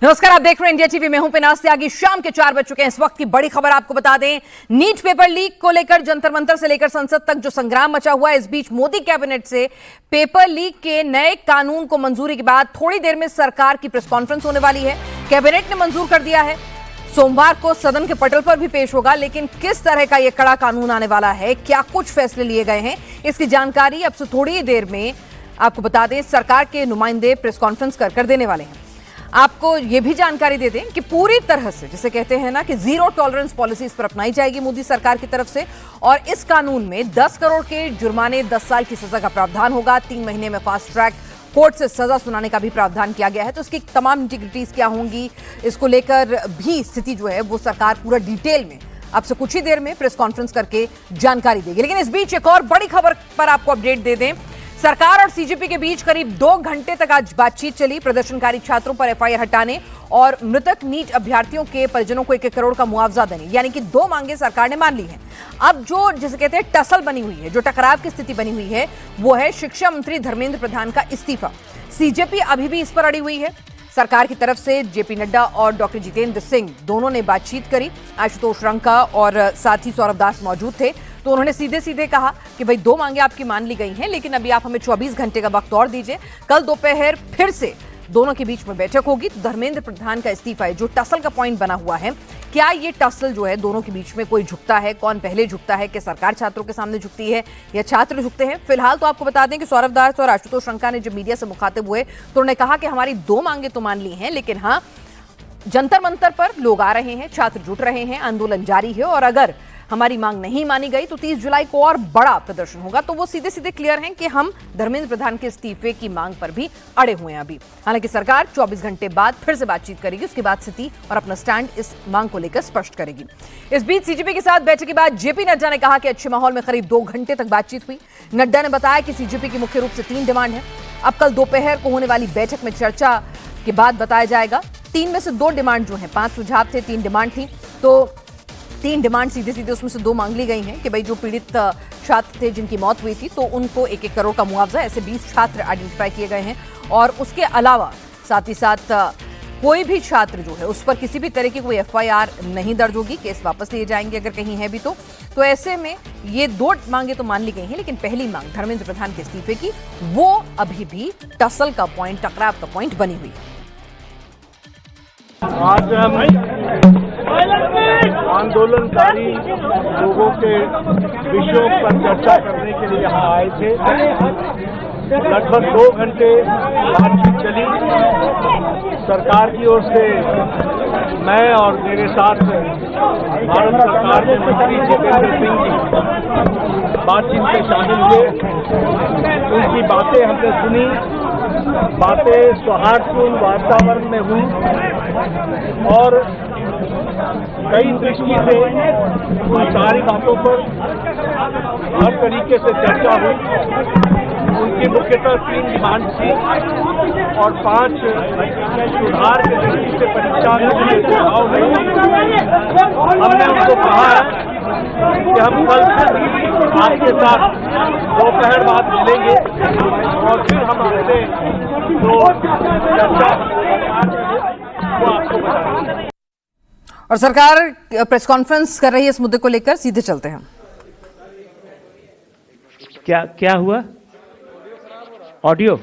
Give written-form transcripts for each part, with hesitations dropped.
नमस्कार, आप देख रहे हैं इंडिया टीवी। मैं हूं पिनास त्यागी। शाम के 4 बज चुके हैं। इस वक्त की बड़ी खबर आपको बता दें, नीट पेपर लीक को लेकर जंतर मंतर से लेकर संसद तक जो संग्राम मचा हुआ है, इस बीच मोदी कैबिनेट से पेपर लीक के नए कानून को मंजूरी के बाद थोड़ी देर में सरकार की प्रेस कॉन्फ्रेंस होने वाली है। कैबिनेट ने मंजूर कर दिया है, सोमवार को सदन के पटल पर भी पेश होगा। लेकिन किस तरह का यह कड़ा कानून आने वाला है, क्या कुछ फैसले लिए गए हैं, इसकी जानकारी अब से थोड़ी ही देर में आपको बता दें सरकार के नुमाइंदे प्रेस कॉन्फ्रेंस कर देने वाले हैं। आपको यह भी जानकारी दे दें कि पूरी तरह से, जिसे कहते हैं ना कि जीरो टॉलरेंस पॉलिसी इस पर अपनाई जाएगी मोदी सरकार की तरफ से। और इस कानून में 10 करोड़ के जुर्माने, 10 साल की सजा का प्रावधान होगा। 3 महीने में फास्ट ट्रैक कोर्ट से सजा सुनाने का भी प्रावधान किया गया है। तो इसकी तमाम इंटीग्रिटीज क्या होंगी, इसको लेकर भी स्थिति जो है वो सरकार पूरा डिटेल में अब से कुछ ही देर में प्रेस कॉन्फ्रेंस करके जानकारी देगी। लेकिन इस बीच एक और बड़ी खबर पर आपको अपडेट दे दें। सरकार और सीजेपी के बीच करीब 2 घंटे तक आज बातचीत चली। प्रदर्शनकारी छात्रों पर एफआईआर हटाने और मृतक नीट अभ्यर्थियों के परिजनों को 1-1 करोड़ का मुआवजा देने, यानी कि 2 मांगे सरकार ने मान ली हैं। अब जो जिसे कहते हैं टसल बनी हुई है, जो टकराव की स्थिति बनी हुई है, वो है शिक्षा मंत्री धर्मेंद्र प्रधान का इस्तीफा। सीजेपी अभी भी इस पर अड़ी हुई है। सरकार की तरफ से जेपी नड्डा और डॉक्टर जितेंद्र सिंह दोनों ने बातचीत करी। आशुतोष रंका और साथ ही सौरभ दास मौजूद थे। तो उन्होंने सीधे सीधे कहा कि भाई 2 मांगे आपकी मान ली गई हैं, लेकिन अभी आप हमें 24 घंटे का वक्त और दीजिए। कल दोपहर फिर से दोनों के बीच में बैठक होगी। तो धर्मेंद्र प्रधान का इस्तीफा है जो टसल का पॉइंट बना हुआ है। क्या ये टसल जो है दोनों के बीच में कोई झुकता है, कौन पहले झुकता है, कि सरकार छात्रों के सामने झुकती है या छात्र झुकते हैं? फिलहाल तो आपको बता दें कि सौरभ दास और आशुतोष रंका ने जब मीडिया से मुखातिब हुए तो उन्होंने कहा कि हमारी 2 मांगे तो मान ली हैं, लेकिन हाँ, जंतर मंतर पर लोग आ रहे हैं, छात्र जुट रहे हैं, आंदोलन जारी है और अगर हमारी मांग नहीं मानी गई तो 30 जुलाई को और बड़ा प्रदर्शन होगा। तो वो सीधे सीधे क्लियर हैं कि हम धर्मेंद्र प्रधान के इस्तीफे की मांग पर भी अड़े हुए हैं अभी। हालांकि सरकार 24 घंटे बाद फिर से बातचीत करेगी, उसके बाद स्थिति और अपना स्टैंड इस मांग को लेकर स्पष्ट करेगी। इस बीच सीजेपी के साथ बैठक के बाद जेपी नड्डा ने कहा कि अच्छे माहौल में करीब 2 घंटे तक बातचीत हुई। नड्डा ने बताया कि सीजेपी की मुख्य रूप से 3 डिमांड है। अब कल दोपहर को होने वाली बैठक में चर्चा के बाद बताया जाएगा। 3 में से 2 डिमांड जो है, 5 सुझाव थे, 3 डिमांड थी। तो 3 डिमांड सीधे सीधे उसमें से 2 मांग ली गई हैं कि भाई जो पीड़ित छात्र थे जिनकी मौत हुई थी तो उनको 1-1 करोड़ का मुआवजा। ऐसे 20 छात्र आइडेंटिफाई किए गए हैं और उसके अलावा साथ ही साथ कोई भी छात्र जो है उस पर किसी भी तरह की कोई एफआईआर नहीं दर्ज होगी। केस वापस लिए जाएंगे अगर कहीं है भी तो ऐसे में ये 2 मांगे तो मान ली गई हैं, लेकिन पहली मांग धर्मेंद्र प्रधान के इस्तीफे की, वो अभी भी टसल का पॉइंट, टकराव का पॉइंट बनी हुई है। आज हम आंदोलनकारी लोगों के विषयों पर चर्चा करने के लिए यहाँ आए थे। लगभग 2 घंटे बातचीत चली। सरकार की ओर से मैं और मेरे साथ भारत सरकार के मंत्री जितेंद्र सिंह जी बातचीत में शामिल हुए। उनकी बातें हमने सुनी। बातें सौहार्दपूर्ण वातावरण में हुई और कई दृष्टि से उन सारी बातों पर हर तरीके से चर्चा हुई। उनकी मुख्यतः 3 डिमांड थी और 5 सुधार की दृष्टि से परीक्षा में सुझाव हुए। हमने उनको कहा है कि हम कल आपके साथ दोपहर बाद मिलेंगे और फिर हम अपने जो चर्चा वो आपको बताएंगे। और सरकार प्रेस कॉन्फ्रेंस कर रही है इस मुद्दे को लेकर, सीधे चलते हैं। क्या हुआ? ऑडियो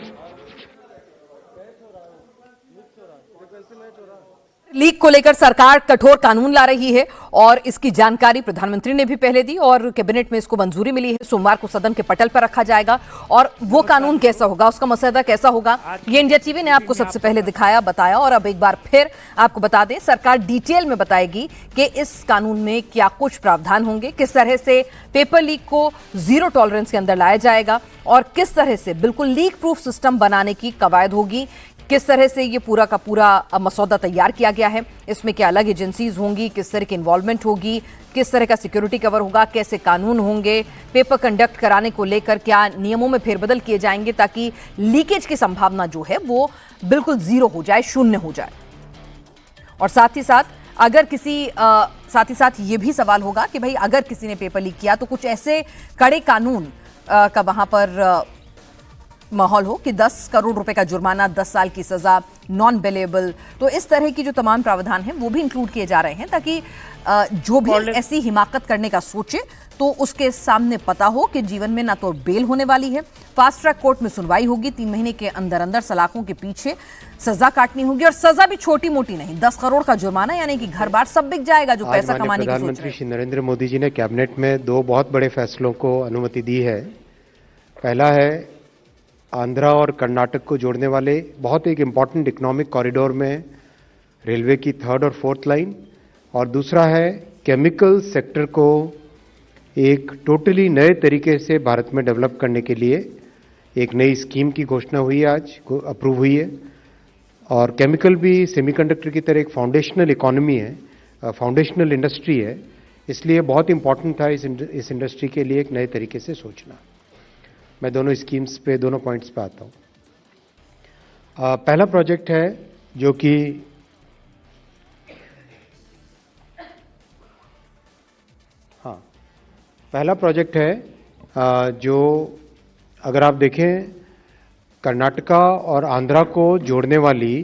लीक को लेकर सरकार कठोर कानून ला रही है और इसकी जानकारी प्रधानमंत्री ने भी पहले दी और कैबिनेट में इसको मंजूरी मिली है। सोमवार को सदन के पटल पर रखा जाएगा और वो कानून कैसा होगा, उसका मसौदा कैसा होगा, ये इंडिया टीवी ने आपको सबसे पहले दिखाया, बताया और अब एक बार फिर आपको बता दें सरकार डिटेल में बताएगी कि इस कानून में क्या कुछ प्रावधान होंगे, किस तरह से पेपर लीक को जीरो टॉलरेंस के अंदर लाया जाएगा और किस तरह से बिल्कुल लीक प्रूफ सिस्टम बनाने की कवायद होगी, किस तरह से ये पूरा का पूरा मसौदा तैयार किया गया है, इसमें क्या अलग एजेंसीज होंगी, किस तरह की इन्वॉल्वमेंट होगी, किस तरह का सिक्योरिटी कवर होगा, कैसे कानून होंगे, पेपर कंडक्ट कराने को लेकर क्या नियमों में फेरबदल किए जाएंगे ताकि लीकेज की संभावना जो है वो बिल्कुल जीरो हो जाए, शून्य हो जाए। और साथ ही साथ ये भी सवाल होगा कि भाई अगर किसी ने पेपर लीक किया तो कुछ ऐसे कड़े कानून का वहां पर माहौल हो कि 10 करोड़ रुपए का जुर्माना, 10 साल की सजा, नॉन बेलेबल, तो इस तरह की जो तमाम प्रावधान हैं वो भी इंक्लूड किए जा रहे हैं ताकि जो भी ऐसी हिमाकत करने का सोचे तो उसके सामने पता हो कि जीवन में ना तो बेल होने वाली है, फास्ट ट्रैक कोर्ट में सुनवाई होगी, 3 महीने के अंदर अंदर सलाखों के पीछे सजा काटनी होगी, और सजा भी छोटी मोटी नहीं, 10 करोड़ का जुर्माना यानी कि घर बार सब बिक जाएगा जो पैसा कमाने की सोच रहे हैं। प्रधानमंत्री श्री नरेंद्र मोदी जी ने कैबिनेट में 2 बहुत बड़े फैसलों को अनुमति दी है। पहला है आंध्रा और कर्नाटक को जोड़ने वाले बहुत एक इम्पॉर्टेंट इकोनॉमिक कॉरिडोर में रेलवे की 3rd और 4th लाइन, और दूसरा है केमिकल सेक्टर को एक टोटली नए तरीके से भारत में डेवलप करने के लिए एक नई स्कीम की घोषणा हुई है, आज अप्रूव हुई है। और केमिकल भी सेमीकंडक्टर की तरह एक फाउंडेशनल इकोनॉमी है, फाउंडेशनल इंडस्ट्री है, इसलिए बहुत इंपॉर्टेंट था इस इंडस्ट्री के लिए एक नए तरीके से सोचना। मैं दोनों स्कीम्स पे, दोनों पॉइंट्स पे आता हूँ। पहला प्रोजेक्ट है जो कि पहला प्रोजेक्ट है जो अगर आप देखें कर्नाटका और आंध्रा को जोड़ने वाली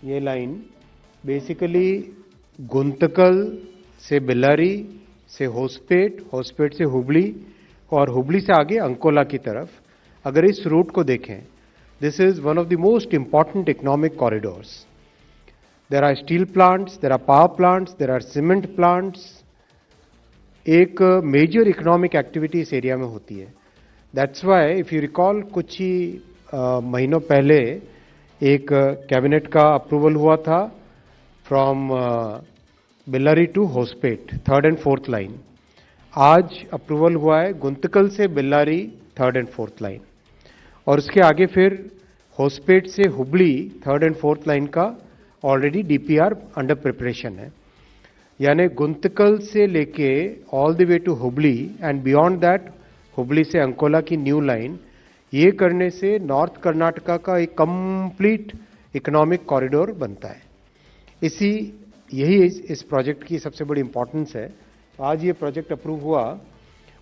ये लाइन बेसिकली गुंतकल से बेल्लारी से होसपेट, होसपेट से हुबली और हुबली से आगे अंकोला की तरफ, अगर इस रूट को देखें, this is one of the most important economic corridors. There are steel plants, there are power plants, there are cement plants. एक मेजर इकोनॉमिक एक्टिविटी इस एरिया में होती है। That's why if you recall कुछ ही महीनों पहले एक कैबिनेट का अप्रूवल हुआ था from Bellary to Hospet 3rd and 4th line. आज अप्रूवल हुआ है गुंतकल से Bellary 3rd and 4th line, और उसके आगे फिर होसपेट से Hubli 3rd and 4th line का ऑलरेडी डीपीआर अंडर प्रिपरेशन है। यानी गुंतकल से लेके all the way to Hubli and beyond that Hubli से अंकोला की न्यू लाइन, ये करने से नॉर्थ कर्नाटका का एक कंप्लीट इकोनॉमिक कॉरिडोर बनता है। यही इस प्रोजेक्ट की सबसे बड़ी इंपॉर्टेंस है। आज ये प्रोजेक्ट अप्रूव हुआ,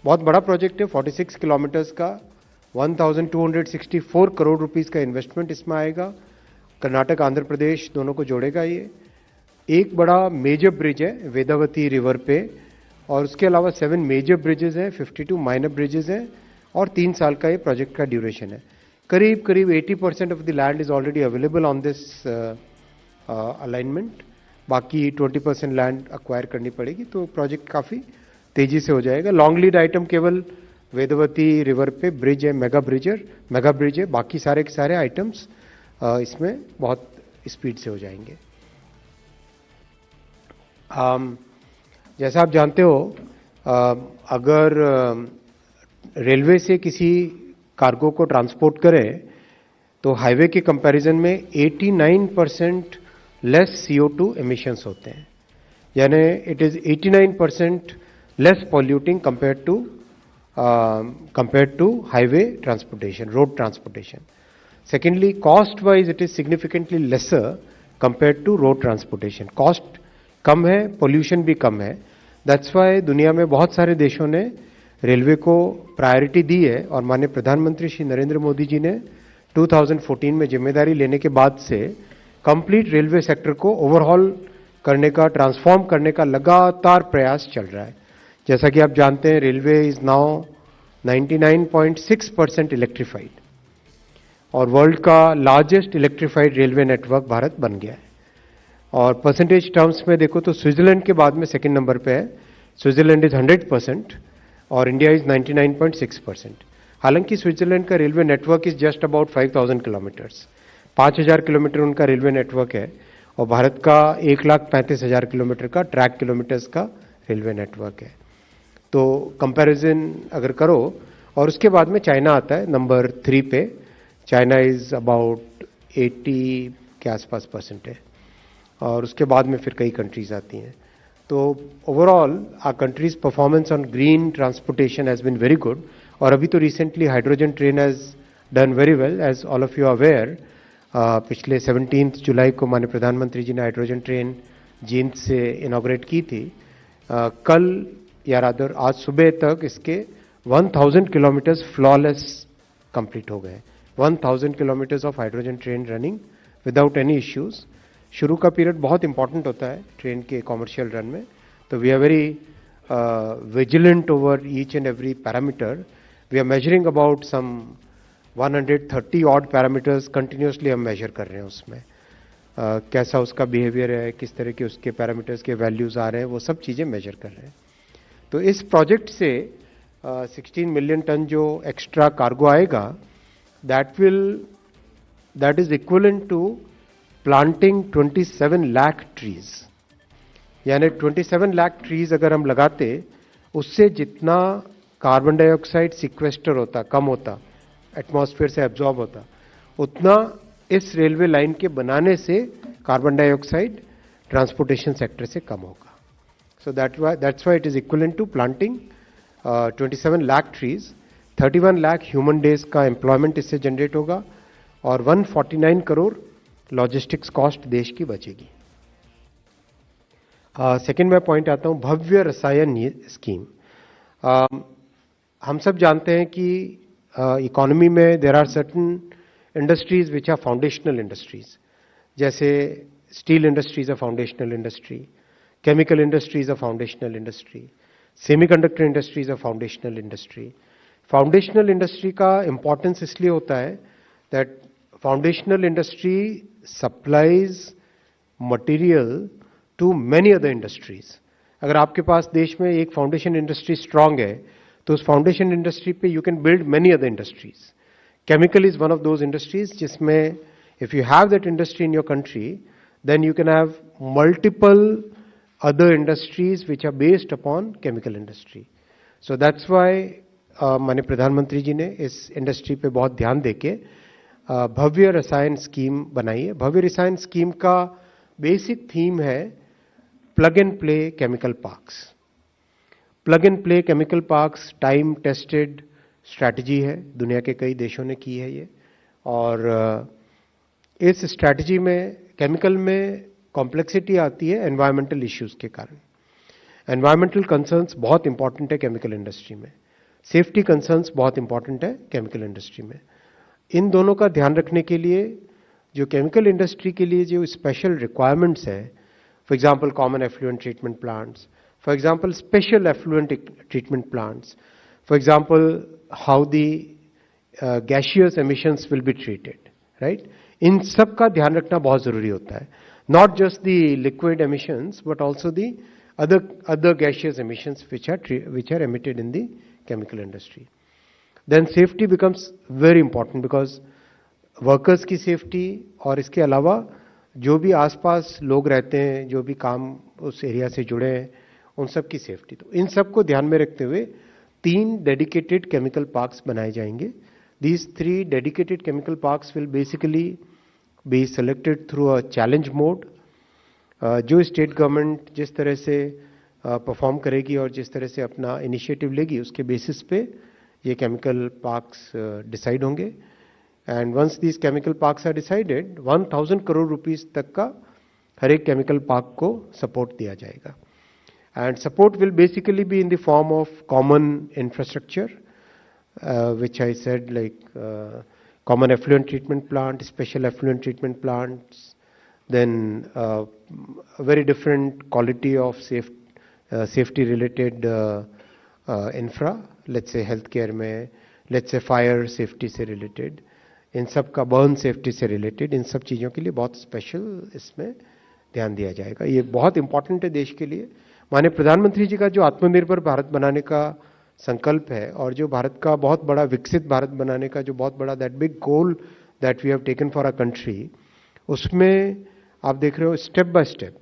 बहुत बड़ा प्रोजेक्ट है, 46 किलोमीटर्स का, 1264 करोड़ रुपीस का इन्वेस्टमेंट इसमें आएगा। कर्नाटक आंध्र प्रदेश दोनों को जोड़ेगा। ये एक बड़ा मेजर ब्रिज है वेदावती रिवर पे, और उसके अलावा 7 मेजर ब्रिजेस हैं, 52 माइनर ब्रिजेस हैं, और 3 साल का ये प्रोजेक्ट का ड्यूरेशन है। करीब 80% of the land is already available on this alignment. बाकी 20% लैंड अक्वायर करनी पड़ेगी, तो प्रोजेक्ट काफ़ी तेजी से हो जाएगा। लॉन्ग लीड आइटम केवल वेदवती रिवर पे ब्रिज है, मेगा ब्रिज है, बाकी सारे के सारे आइटम्स इसमें बहुत स्पीड से हो जाएंगे। जैसा आप जानते हो, अगर रेलवे से किसी कार्गो को ट्रांसपोर्ट करें तो हाईवे के कंपैरिजन में 89% लेस CO2 एमिशंस होते हैं, यानी it is 89% less polluting compared to highway transportation, road transportation. Secondly, cost wise it is significantly lesser compared to road transportation. Cost कम है, पोल्यूशन भी कम है। दैट्स वाई दुनिया में बहुत सारे देशों ने रेलवे को प्रायोरिटी दी है, और माननीय प्रधानमंत्री श्री नरेंद्र मोदी जी ने 2014 में जिम्मेदारी लेने के बाद से कंप्लीट रेलवे सेक्टर को ओवरहॉल करने का, ट्रांसफॉर्म करने का लगातार प्रयास चल रहा है। जैसा कि आप जानते हैं, रेलवे इज नाउ 99.6% इलेक्ट्रीफाइड, और वर्ल्ड का largest electrified railway network Bharat बन गया है। और परसेंटेज टर्म्स में देखो तो स्विट्जरलैंड के बाद में सेकंड नंबर पे है। स्विट्जरलैंड इज 100% और इंडिया इज 99.6%। हालांकि स्विट्जरलैंड का railway network is just about 5000 kilometres, 5000 kilometre उनका रेलवे नेटवर्क है, और भारत का 1,35,000 किलोमीटर का ट्रैक किलोमीटर्स का रेलवे नेटवर्क है। तो कंपैरिजन अगर करो, और उसके बाद में चाइना आता है नंबर 3 पे। चाइना इज अबाउट 80 के आसपास परसेंट है, और उसके बाद में फिर कई कंट्रीज आती हैं। तो overall our countries performance on green transportation has been very good. और अभी तो recently hydrogen train has done very well, as all of you aware. पिछले 17 जुलाई को माननीय प्रधानमंत्री जी ने हाइड्रोजन ट्रेन जींद से इनॉग्रेट की थी। कल या रादर आज सुबह तक इसके 1000 किलोमीटर्स फ्लॉलेस कंप्लीट हो गए, 1000 kilometres of hydrogen train running without any issues. शुरू का पीरियड बहुत इंपॉर्टेंट होता है ट्रेन के कॉमर्शियल रन में, तो we are very vigilant over each and every parameter. We are measuring about some 130 odd parameters continuously हम मेजर कर रहे हैं उसमें। कैसा उसका बिहेवियर है, किस तरह के उसके पैरामीटर्स के वैल्यूज आ रहे हैं, वो सब चीज़ें मेजर कर रहे हैं। तो इस प्रोजेक्ट से 16 मिलियन टन जो एक्स्ट्रा कार्गो आएगा, that is equivalent to planting 27 lakh trees. यानी 27 लाख ट्रीज अगर हम लगाते, उससे जितना कार्बन डाइऑक्साइड सिक्वेस्टर होता, कम होता, एटमॉस्फेयर से एब्जॉर्ब होता, उतना इस रेलवे लाइन के बनाने से कार्बन डाइऑक्साइड ट्रांसपोर्टेशन सेक्टर से कम होगा। So that's why it is equivalent to planting 27 lakh trees. 31 lakh human days का एम्प्लॉयमेंट इससे जनरेट होगा और 149 करोड़ लॉजिस्टिक्स कॉस्ट देश की बचेगी। सेकेंड मैं पॉइंट आता हूं भव्य रसायन स्कीम। हम सब जानते हैं कि इकोनॉमी में there are certain industries which are foundational industries, जैसे steel industries a foundational industry, chemical industries a foundational industry, semiconductor industries a foundational industry. Foundational industry का इंपॉर्टेंस इसलिए होता है that foundational industry supplies material to many other industries. अगर आपके पास देश में एक फाउंडेशन इंडस्ट्री स्ट्रांग है, तो उस फाउंडेशन इंडस्ट्री पे you can build many other industries. Chemical is one of those industries जिसमें if you have that industry in your country, then you can have multiple other industries which are based upon chemical industry. So that's why माननीय प्रधानमंत्री जी ने इस industry पे बहुत ध्यान देके भव्य रसायन स्कीम बनाई है। भव्य रसायन स्कीम का बेसिक थीम है plug and play chemical parks. Plug and play chemical parks time tested strategy है, दुनिया के कई देशों ने की है ये। और इस स्ट्रैटेजी में केमिकल में कॉम्प्लेक्सिटी आती है एनवायरमेंटल इश्यूज के कारण। एनवायरमेंटल कंसर्न्स बहुत इंपॉर्टेंट है केमिकल इंडस्ट्री में, सेफ्टी कंसर्न्स बहुत इंपॉर्टेंट है केमिकल इंडस्ट्री में। इन दोनों का ध्यान रखने के लिए जो केमिकल इंडस्ट्री के लिए जो स्पेशल रिक्वायरमेंट्स है, for example common effluent treatment plants, for example special effluent treatment plants, for example how the gaseous emissions will be treated, right. इन सब का ध्यान रखना बहुत जरूरी होता है। Not just the liquid emissions, but also the other gaseous emissions which are emitted in the chemical industry. Then safety becomes very important because workers की safety और इसके अलावा जो भी आसपास लोग रहते हैं, जो भी काम उस एरिया से जुड़े हैं, उन सब की सेफ्टी। तो इन सब को ध्यान में रखते हुए 3 डेडिकेटेड केमिकल पार्क्स बनाए जाएंगे। These 3 dedicated chemical parks will basically be selected through a challenge mode। जो स्टेट गवर्नमेंट जिस तरह से परफॉर्म करेगी और जिस तरह से अपना इनिशिएटिव लेगी, उसके बेसिस पे ये केमिकल पार्क्स डिसाइड होंगे। And once these chemical parks are decided, 1000 crore rupees तक का हर एक केमिकल पार्क को सपोर्ट दिया जाएगा। And support will basically be in the form of common infrastructure, which I said, like common effluent treatment plant, special effluent treatment plants, then very different quality of safety related infra, let's say healthcare में, let's say fire safety से related, इन सब का burn safety से related, इन सब चीज़ों के लिए बहुत स्पेशल इसमें ध्यान दिया जाएगा। ये बहुत इंपॉर्टेंट है देश के लिए। माननीय प्रधानमंत्री जी का जो आत्मनिर्भर भारत बनाने का संकल्प है और जो भारत का बहुत बड़ा विकसित भारत बनाने का जो बहुत बड़ा that big goal that we have taken for our country, उसमें आप देख रहे हो step by step,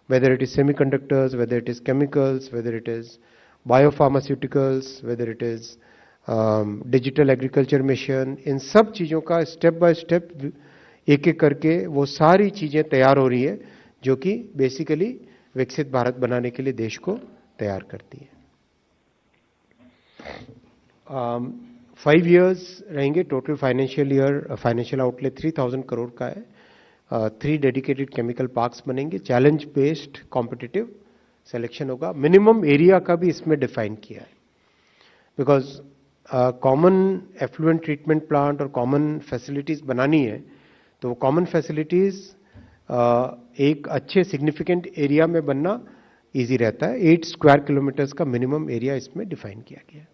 whether it is semiconductors, whether it is chemicals, whether it is biopharmaceuticals, whether it is digital agriculture mission, इन सब चीज़ों का step by step एक एक करके वो सारी चीज़ें तैयार हो रही है जो कि बेसिकली विकसित भारत बनाने के लिए देश को तैयार करती है। 5 years रहेंगे, टोटल फाइनेंशियल आउटलेट 3000 करोड़ का है। 3 डेडिकेटेड केमिकल पार्क्स बनेंगे, चैलेंज बेस्ड कॉम्पिटिटिव सिलेक्शन होगा। मिनिमम एरिया का भी इसमें डिफाइन किया है, because common effluent treatment plant और कॉमन फैसिलिटीज बनानी है, तो वो कॉमन फैसिलिटीज एक अच्छे सिग्निफिकेंट एरिया में बनना इजी रहता है। 8 स्क्वायर किलोमीटर्स का मिनिमम एरिया इसमें डिफाइन किया गया है।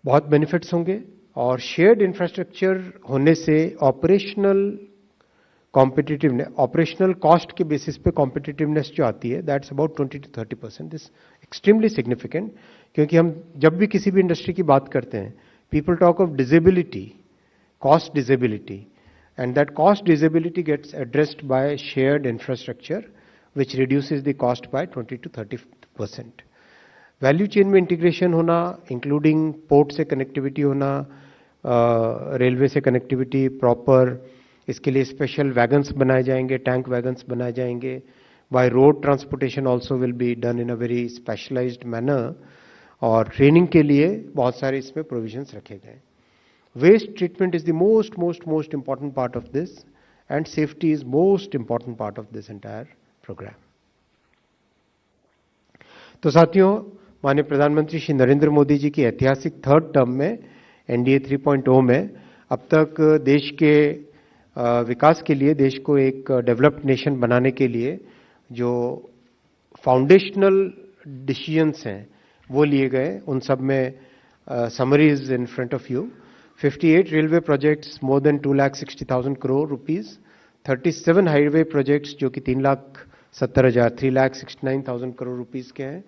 बहुत बेनिफिट्स होंगे और शेयर्ड इंफ्रास्ट्रक्चर होने से ऑपरेशनल कॉस्ट के बेसिस पे कॉम्पिटिटिवनेस जो आती है, that's about 20 to 30%। This extremely significant, क्योंकि हम जब भी किसी भी इंडस्ट्री की बात करते हैं, people talk of disability, cost disability, and that cost disability gets addressed by shared infrastructure, which reduces the cost by 20 to 30%। Value chain में इंटीग्रेशन होना, इंक्लूडिंग पोर्ट से कनेक्टिविटी होना, रेलवे से कनेक्टिविटी प्रॉपर, इसके लिए स्पेशल वैगन्स बनाए जाएंगे, tank wagons बनाए जाएंगे। By road transportation also will be done in a very specialised manner, और ट्रेनिंग के लिए बहुत सारे इसमें प्रोविजंस रखे गए। Waste treatment is the most important part of this, and safety is most important part of this entire program। तो साथियों, माननीय प्रधानमंत्री श्री नरेंद्र मोदी जी की ऐतिहासिक 3rd टर्म में NDA 3.0 में अब तक देश के विकास के लिए, देश को एक डेवलप्ड नेशन बनाने के लिए जो फाउंडेशनल डिसीजंस हैं वो लिए गए, उन सब में summary is in front of you. 58 railway projects more than 2,60,000 crore rupees, 37 highway projects जो कि 3,69,000 crore rupees के हैं,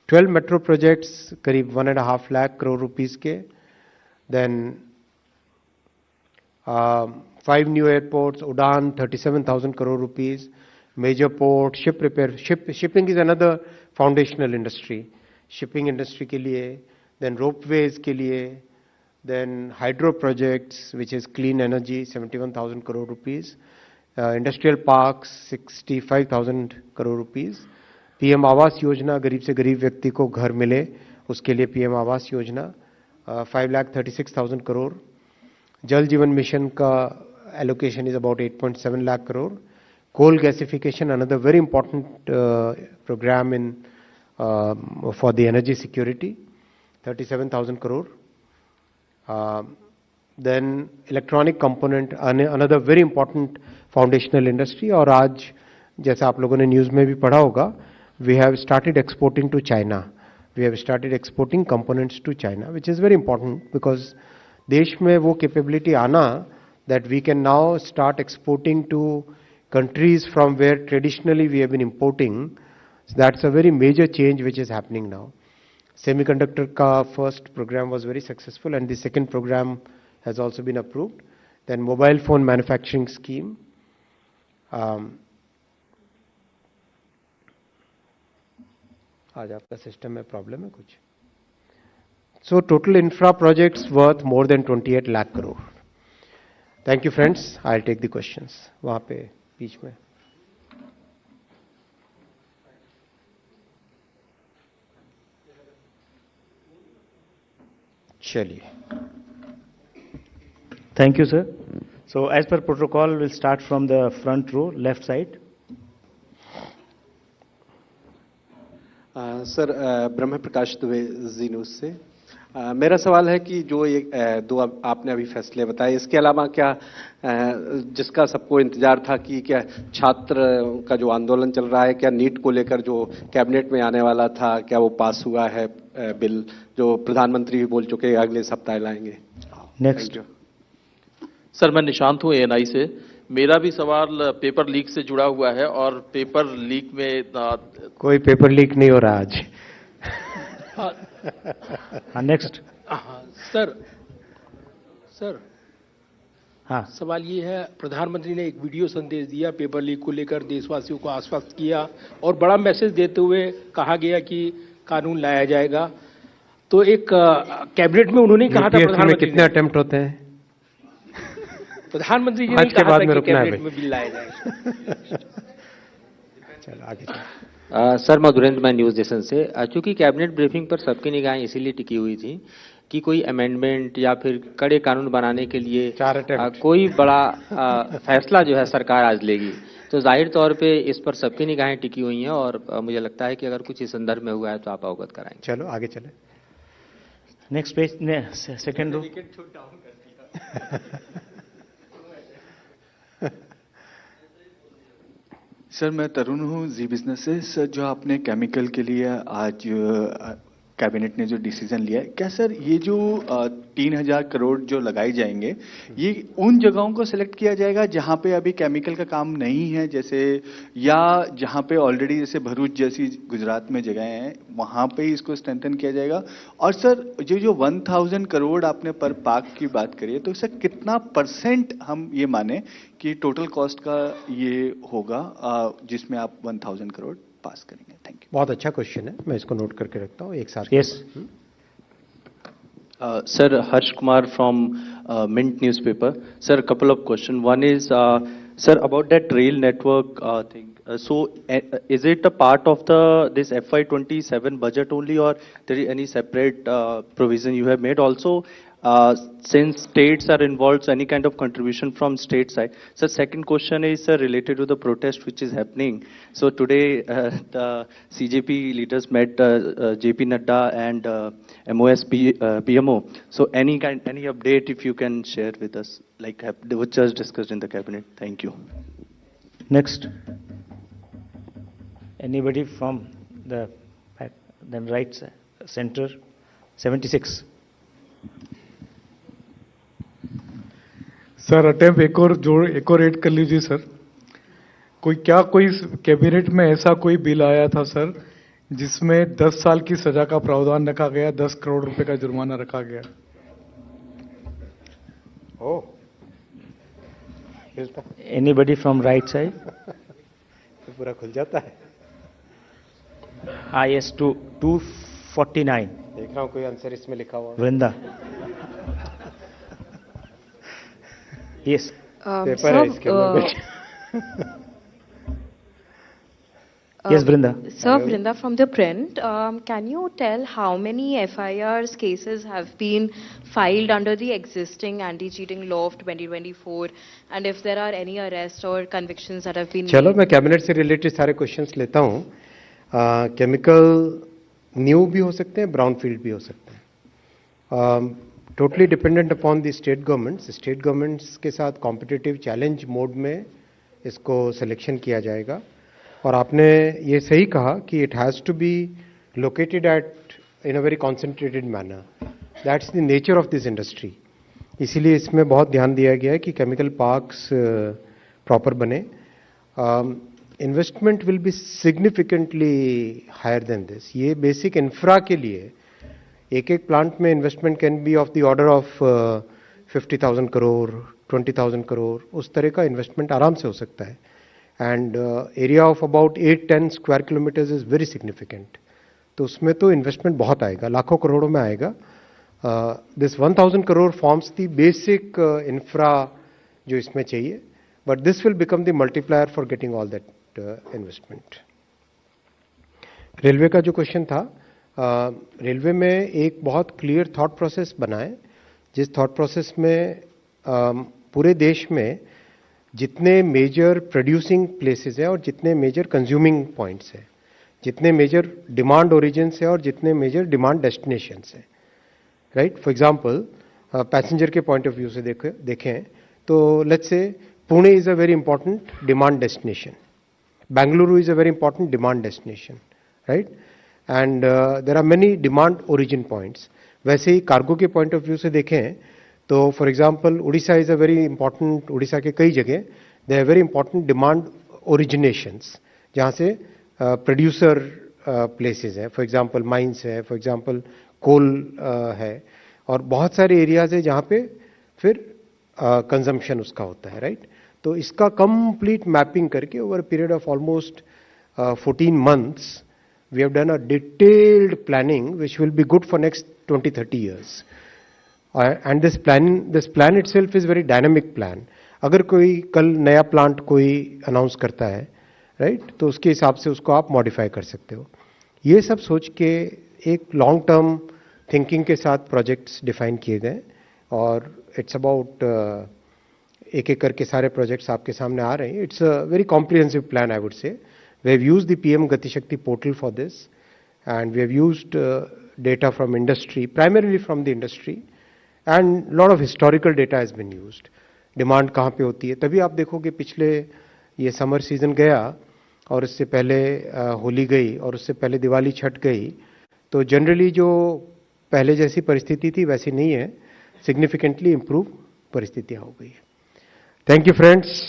12 metro projects करीब 1.5 lakh crore rupees के, then 5 new airports, Udan 37,000 crore rupees, major port, ship repair, shipping is another foundational industry, shipping industry के लिए, then ropeways के लिए, then hydro projects which is clean energy 71,000 crore rupees, industrial parks 65,000 crore rupees, PM Awas Yojana, गरीब से गरीब व्यक्ति को घर मिले उसके लिए PM आवास योजना 5,36,000 crore, जल जीवन मिशन का allocation is about 8.7 lakh crore, coal gasification another very important program in for the energy security 37,000 crore, then electronic component another very important foundational industry। और आज जैसा आप लोगों ने न्यूज़ में भी पढ़ा होगा, we have started exporting to China, we have started exporting components to China, which is very important because देश में वो capability आना that we can now start exporting to countries from where traditionally we have been importing, so that's a very major change which is happening now। Semiconductor का first program was very successful and the second program has also been approved। Then mobile phone manufacturing scheme, आज आपका system में problem है कुछ। So total infra projects worth more than 28 lakh crore। Thank you friends, I'll take the questions। वहाँ पे बीच में चलिए। Thank you, sir. So, as per protocol, we'll start from the front row, left side. Sir, Brahma Prakash Dubey, ji news से। मेरा सवाल है कि जो ये दो आपने अभी फैसले बताए, इसके अलावा क्या जिसका सबको इंतजार था कि क्या छात्र का जो आंदोलन चल रहा है, क्या नीट को लेकर जो कैबिनेट में आने वाला था, क्या वो पास हुआ है बिल, जो प्रधानमंत्री भी बोल चुके हैं अगले सप्ताह लाएंगे? नेक्स्ट। सर, मैं निशांत हूँ ANI से। मेरा भी सवाल पेपर लीक से जुड़ा हुआ है और पेपर लीक में कोई पेपर लीक नहीं हो रहा आज। नेक्स्ट। सर हाँ, सवाल ये है, प्रधानमंत्री ने एक वीडियो संदेश दिया पेपर लीक को लेकर, देशवासियों को आश्वस्त किया और बड़ा मैसेज देते हुए कहा गया कि कानून लाया जाएगा। तो एक कैबिनेट में उन्होंने कहा था, प्रधानमंत्री कितने अटेम्प्ट होते हैं? प्रधानमंत्री जी ने कहा था कि कैबिनेट में बिल लाया जाएगा। चलो आगे चलो। सर, मधुरेंद्र, मैं न्यूज़ नेशन से। चूंकि कैबिनेट ब्रीफिंग पर सबकी निगाहें इसीलिए टिकी हुई थी कि कोई अमेंडमेंट या फिर कड़े कानून बनाने के लिए कोई बड़ा फैसला जो है सरकार आज लेगी, तो जाहिर तौर पे इस पर सबकी निगाहें टिकी हुई हैं और मुझे लगता है कि अगर कुछ इस संदर्भ में हुआ है तो आप अवगत कराएंगे। चलो आगे चले। Next page, second row. Sir मैं तरुण हूँ जी बिजनेस से। सर जो आपने केमिकल के लिए आज कैबिनेट ने जो डिसीजन लिया है, क्या सर ये जो 3,000 करोड़ जो लगाए जाएंगे ये उन जगहों को सिलेक्ट किया जाएगा जहां पे अभी केमिकल का काम नहीं है, जैसे या जहां पे ऑलरेडी जैसे भरूच जैसी गुजरात में जगह हैं वहां पे ही इसको स्ट्रेंथन किया जाएगा? और सर जो 1,000 करोड़ आपने पर पार्क की बात करी है, तो सर कितना % हम ये माने कि टोटल कॉस्ट का ये होगा जिसमें आप 1,000 करोड़ पास करेंगे? Thank you. बहुत अच्छा क्वेश्चन है, मैं इसको नोट करके रखता हूँ एक साथ। Yes Sir, Harsh Kumar from Mint newspaper. Sir, a couple of questions. One is, sir, about that rail network thing. So, is it a part of this FY27 budget only, or there is any separate provision you have made? Also, since states are involved, so any kind of contribution from state side. So, second question is related to the protest which is happening. So today, the CJP leaders met JP Nadda and MOS PMO. So any update if you can share with us, like which just discussed in the cabinet. Thank you. Next. Anybody from the back, then right center, 76. Sir attempt एक और add कर लीजिए sir. कोई cabinet में ऐसा कोई bill आया था सर जिसमें 10 साल की सजा का प्रावधान रखा गया, 10 करोड़ रुपए का जुर्माना रखा गया? ओह, Anybody from right side? तो पूरा खुल जाता है। IS 249. देख रहा हूँ कोई आंसर इसमें लिखा हुआ। Vrinda. Yes. पेपर है इसके अंदर। Yes, Vrinda. Sir, Vrinda from the print. Can you tell how many FIRs cases have been filed under the existing anti-cheating law of 2024, and if there are any arrests or convictions that have been चलो made? मैं cabinet से related सारे questions लेता हूँ। Chemical new भी हो सकते हैं, ब्राउन फील्ड भी हो सकते हैं। Totally dependent upon the state governments. State governments के साथ कॉम्पिटिटिव चैलेंज मोड में इसको सिलेक्शन किया जाएगा। और आपने ये सही कहा कि it has to be located at in a very concentrated manner. That's the nature of this industry. इसीलिए इसमें बहुत ध्यान दिया गया है कि केमिकल पार्क्स प्रॉपर बने। Investment will be significantly higher than this. ये बेसिक इंफ्रा के लिए एक प्लांट में investment can be of the order of 50,000 crore, 20,000 crore, उस तरह का इन्वेस्टमेंट आराम से हो सकता है। And area of about 8-10 square kilometres is very significant. तो उसमें तो इन्वेस्टमेंट बहुत आएगा, लाखों करोड़ों में आएगा। This 1,000 crore forms the basic infra जो इसमें चाहिए, but this will become the multiplier for getting all that investment. Railway का जो क्वेश्चन था, रेलवे में एक बहुत क्लियर थॉट प्रोसेस बना है, जिस थॉट प्रोसेस में पूरे देश में जितने मेजर प्रोड्यूसिंग प्लेसेस हैं और जितने मेजर कंज्यूमिंग पॉइंट्स हैं, जितने मेजर डिमांड ओरिजिन्स हैं और जितने मेजर डिमांड डेस्टिनेशंस हैं, राइट। फॉर एग्जांपल पैसेंजर के पॉइंट ऑफ व्यू से देखें तो let's say Pune is a very important demand destination, Bengaluru is a very important demand destination, right. And there are many demand origin points. वैसे ही cargo के point of view से देखें तो for example Orissa is a very important, Orissa के कई जगह they are very important demand ओरिजिनेशंस, जहाँ से प्रोड्यूसर प्लेसेस हैं, फॉर एग्जांपल माइंस है, फॉर एग्जांपल कोल है, और बहुत सारे एरियाज है जहाँ पे फिर कंजम्पशन उसका होता है, राइट। तो इसका कंप्लीट मैपिंग करके over a period of almost 14 months we have done a detailed planning which will be good for next 20-30 years. And this plan itself is very dynamic plan. अगर कोई कल नया प्लांट कोई announce करता है, right, तो उसके हिसाब से उसको आप मॉडिफाई कर सकते हो। ये सब सोच के एक लॉन्ग टर्म थिंकिंग के साथ प्रोजेक्ट्स डिफाइन किए गए, और इट्स अबाउट एक एक करके सारे प्रोजेक्ट्स आपके सामने आ रहे हैं. It's a very comprehensive plan, I would say. We have used the PM Gati Shakti portal for this and we have used data from industry, primarily from the industry, and lot of historical data has been used. Demand कहाँ पे होती है, तभी आप देखोगे पिछले ये summer season गया और उससे पहले होली गई और उससे पहले दिवाली छठ गई, तो जनरली जो पहले जैसी परिस्थिति थी वैसी नहीं है, सिग्निफिकेंटली इम्प्रूव परिस्थितियाँ हो गई है. Thank you friends.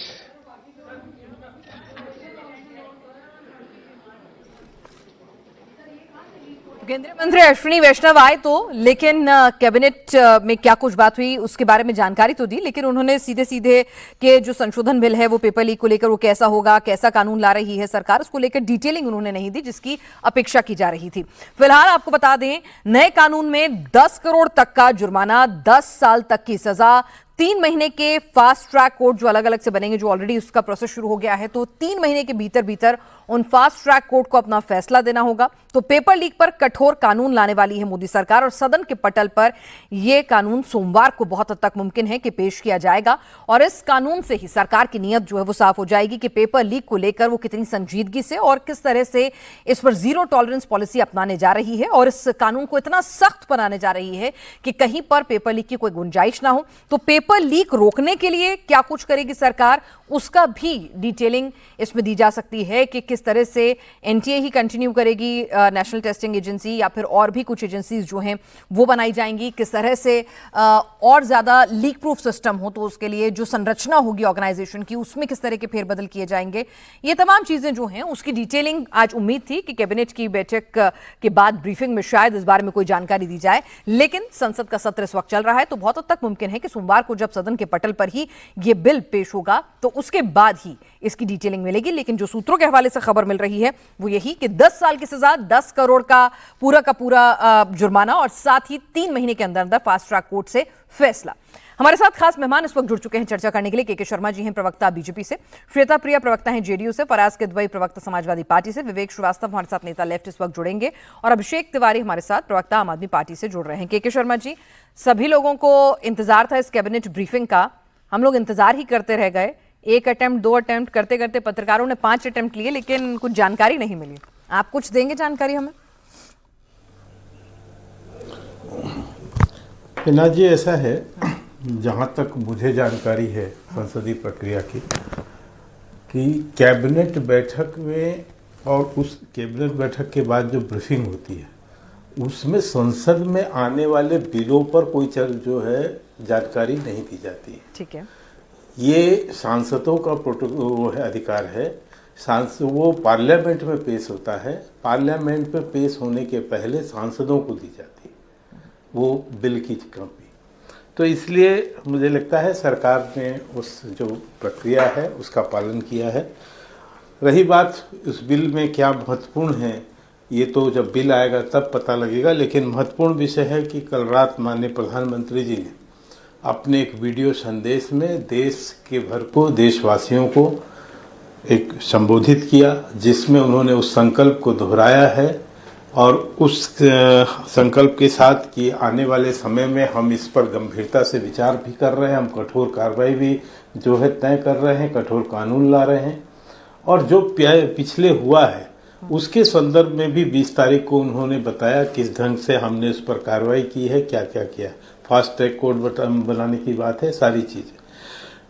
केंद्रीय मंत्री अश्विनी वैष्णव आए तो, लेकिन कैबिनेट में क्या कुछ बात हुई उसके बारे में जानकारी तो दी, लेकिन उन्होंने सीधे सीधे के जो संशोधन बिल है वो पेपर लीक को लेकर वो कैसा होगा, कैसा कानून ला रही है सरकार, उसको लेकर डिटेलिंग उन्होंने नहीं दी जिसकी अपेक्षा की जा रही थी. फिलहाल आपको बता दें, नए कानून में 10 करोड़ तक का जुर्माना, 10 साल तक की सजा, 3 महीने के फास्ट ट्रैक कोर्ट जो अलग अलग से बनेंगे, जो ऑलरेडी उसका प्रोसेस शुरू हो गया है, तो 3 महीने के भीतर भीतर उन फास्ट ट्रैक कोर्ट को अपना फैसला देना होगा. तो पेपर लीक पर कठोर कानून लाने वाली है मोदी सरकार और सदन के पटल पर यह कानून सोमवार को बहुत हद तक मुमकिन है कि पेश किया जाएगा. और इस कानून से ही सरकार की नीयत जो है वो साफ हो जाएगी कि पेपर लीक को लेकर वो कितनी संजीदगी से और किस तरह से इस पर जीरो टॉलरेंस पॉलिसी अपनाने जा रही है और इस कानून को इतना सख्त बनाने जा रही है कि कहीं पर पेपर लीक की कोई गुंजाइश ना हो. तो पेपर लीक रोकने के लिए क्या कुछ करेगी सरकार, उसका भी डिटेलिंग इसमें दी जा सकती है कि किस तरह से एनटीए ही कंटिन्यू करेगी, नेशनल टेस्टिंग एजेंसी, या फिर और भी कुछ एजेंसीज जो हैं वो बनाई जाएंगी, किस तरह से और ज्यादा लीक प्रूफ सिस्टम हो तो उसके लिए जो संरचना होगी ऑर्गेनाइजेशन की उसमें किस तरह के फेरबदल किए जाएंगे. ये तमाम चीजें जो हैं उसकी डिटेलिंग आज उम्मीद थी कि कैबिनेट की बैठक के बाद ब्रीफिंग में शायद इस बारे में कोई जानकारी दी जाए, लेकिन संसद का सत्र इस वक्त चल रहा है तो बहुत हद तक मुमकिन है कि सोमवार को जब सदन के पटल पर ही ये बिल पेश होगा तो उसके बाद ही इसकी डिटेलिंग मिलेगी. लेकिन जो सूत्रों के हवाले से खबर मिल रही है वो यही कि 10 साल की सजा, 10 करोड़ का पूरा जुर्माना और साथ ही 3 महीने के अंदर अंदर फास्ट ट्रैक कोर्ट से फैसला. हमारे साथ खास मेहमान इस वक्त जुड़ चुके हैं चर्चा करने के लिए. के शर्मा जी हैं प्रवक्ता बीजेपी से, श्वेता प्रिया प्रवक्ता हैं जेडीयू से, फराज किदवई प्रवक्ता समाजवादी पार्टी से, विवेक श्रीवास्तव हमारे साथ नेता लेफ्ट इस वक्त जुड़ेंगे और अभिषेक तिवारी हमारे साथ प्रवक्ता आम आदमी पार्टी से जुड़ रहे हैं. के शर्मा जी, सभी लोगों को इंतजार था इस कैबिनेट ब्रीफिंग का, हम लोग इंतजार ही करते रह गए. 1 अटेम्प्ट 2 अटेम्प्ट करते करते पत्रकारों ने 5 अटेम्प्ट लिए लेकिन कुछ जानकारी नहीं मिली. आप कुछ देंगे जानकारी हमें? जी ऐसा है, जहाँ तक मुझे जानकारी है संसदीय प्रक्रिया की, कि कैबिनेट बैठक में और उस कैबिनेट बैठक के बाद जो ब्रीफिंग होती है उसमें संसद में आने वाले बिलों पर कोई जो है जानकारी नहीं दी जाती है. ठीक है, ये सांसदों का वो है, अधिकार है. वो पार्लियामेंट में पेश होता है, पार्लियामेंट में पेश होने के पहले सांसदों को दी जाती है वो बिल की कॉपी. तो इसलिए मुझे लगता है सरकार ने उस जो प्रक्रिया है उसका पालन किया है. रही बात उस बिल में क्या महत्वपूर्ण है, ये तो जब बिल आएगा तब पता लगेगा. लेकिन महत्वपूर्ण विषय है कि कल रात माननीय प्रधानमंत्री जी ने अपने एक वीडियो संदेश में देश के भर को, देशवासियों को एक संबोधित किया, जिसमें उन्होंने उस संकल्प को दोहराया है और उस संकल्प के साथ कि आने वाले समय में हम इस पर गंभीरता से विचार भी कर रहे हैं, हम कठोर कार्रवाई भी जो है तय कर रहे हैं, कठोर कानून ला रहे हैं. और जो पिछले हुआ है उसके संदर्भ में भी 20 तारीख को उन्होंने बताया किस ढंग से हमने उस पर कार्रवाई की है, क्या क्या किया. फास्ट ट्रैक कोर्ट बनाने की बात है, सारी चीज़ें.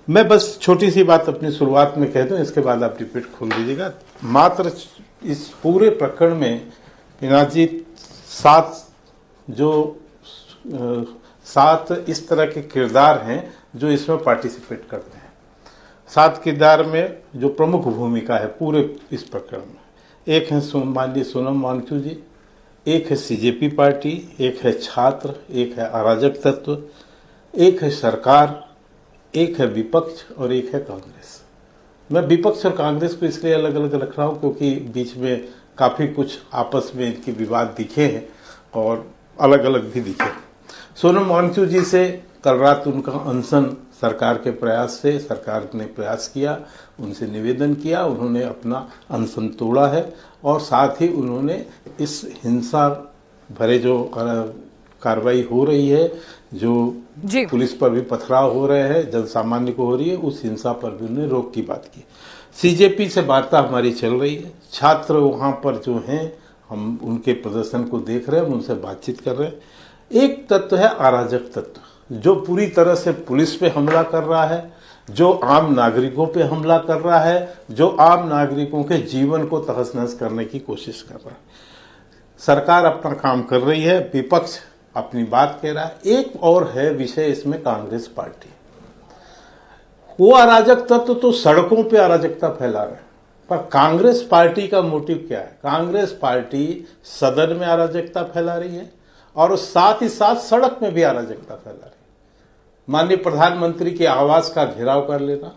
मैं बस छोटी सी बात अपनी शुरुआत में कह दूं, इसके बाद आप रिपीट खोल दीजिएगा. मात्र इस पूरे प्रकरण में जी 7 इस तरह के किरदार हैं जो इसमें पार्टिसिपेट करते हैं. 7 किरदार में जो प्रमुख भूमिका है पूरे इस प्रकरण में, एक है माननीय सोनम वांगचुक जी, एक है सीजेपी पार्टी, एक है छात्र, एक है अराजक तत्व, एक है सरकार, एक है विपक्ष और एक है कांग्रेस. मैं विपक्ष और कांग्रेस को इसलिए अलग अलग रख रहा हूँ क्योंकि बीच में काफ़ी कुछ आपस में इनके विवाद दिखे हैं और अलग अलग भी दिखे. सोनम वांगचुक जी से कल रात उनका अनशन सरकार के प्रयास से, सरकार ने प्रयास किया, उनसे निवेदन किया, उन्होंने अपना अनशन तोड़ा है और साथ ही उन्होंने इस हिंसा भरे जो कार्रवाई हो रही है, जो जी। पुलिस पर भी पथराव हो रहे हैं, जनसामान्य को हो रही है, उस हिंसा पर भी उन्होंने रोक की बात की। सीजेपी से वार्ता हमारी चल रही है, छात्र वहाँ पर जो हैं हम उनके प्रदर्शन को देख रहे हैं, हम उनसे बातचीत कर रहे हैं। एक तत्व है अराजक तत्व, जो पूरी तरह से पुलिस पे हमला कर रहा है, जो आम नागरिकों पे हमला कर रहा है, जो आम नागरिकों के जीवन को तहस-नहस करने की कोशिश कर रहा है। सरकार अपना काम कर रही है, विपक्ष अपनी बात कह रहा है। एक और है विषय इसमें कांग्रेस पार्टी, वो अराजक तत्व तो सड़कों पे अराजकता फैला रहे हैं, पर कांग्रेस पार्टी का मोटिव क्या है? कांग्रेस पार्टी सदन में अराजकता फैला रही है और साथ ही साथ सड़क में भी अराजकता फैला रही है। माननीय प्रधानमंत्री के आवास का घेराव कर लेना,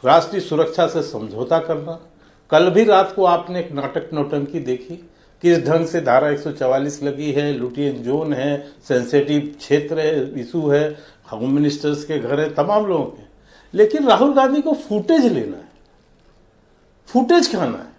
राष्ट्रीय सुरक्षा से समझौता करना। कल भी रात को आपने एक नाटक नौटंकी देखी, किस ढंग से धारा 144 लगी है, लुटियन जोन है, सेंसिटिव क्षेत्र है, इशू है, होम मिनिस्टर्स के घर है, तमाम लोगों के। लेकिन राहुल गांधी को फुटेज लेना है, फुटेज खाना है।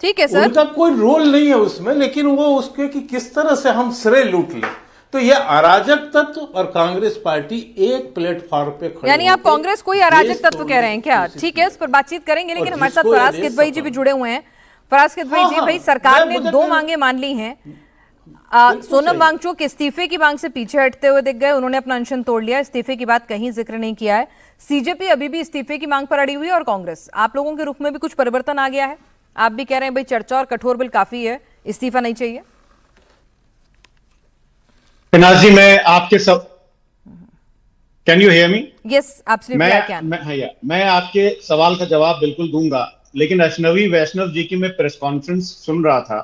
ठीक है सर, उनका कोई रोल नहीं है उसमें, लेकिन वो उसके कि किस तरह से हम श्रेय लूट लें। तो ये अराजक तत्व और कांग्रेस पार्टी एक प्लेटफॉर्म पे खड़े, यानी आप कांग्रेस को ही अराजक तत्व कह रहे हैं क्या? ठीक है, इस पर बातचीत करेंगे, लेकिन हमारे साथ फराज किदवई जी भी जुड़े हुए हैं। फराज किदवई जी, भाई सरकार ने 2 मांगे मान ली हैं। सोनम वांगचुक इस्तीफे की मांग से पीछे हटते हुए दिख गए, उन्होंने अपना अनशन तोड़ लिया, इस्तीफे की बात कहीं जिक्र नहीं किया है। सीजेपी अभी भी इस्तीफे की मांग पर अड़ी हुई है और कांग्रेस, आप लोगों के रुख में भी कुछ परिवर्तन आ गया है? आप भी कह रहे हैं भाई चर्चा और कठोर बिल काफी है, इस्तीफा नहीं चाहिए? पिनाज जी, मैं आपके सब, can you hear me? Yes, absolutely I can. मैं आपके सवाल का जवाब बिल्कुल दूंगा, लेकिन अश्नवी वैष्णव जी की मैं प्रेस कॉन्फ्रेंस सुन रहा था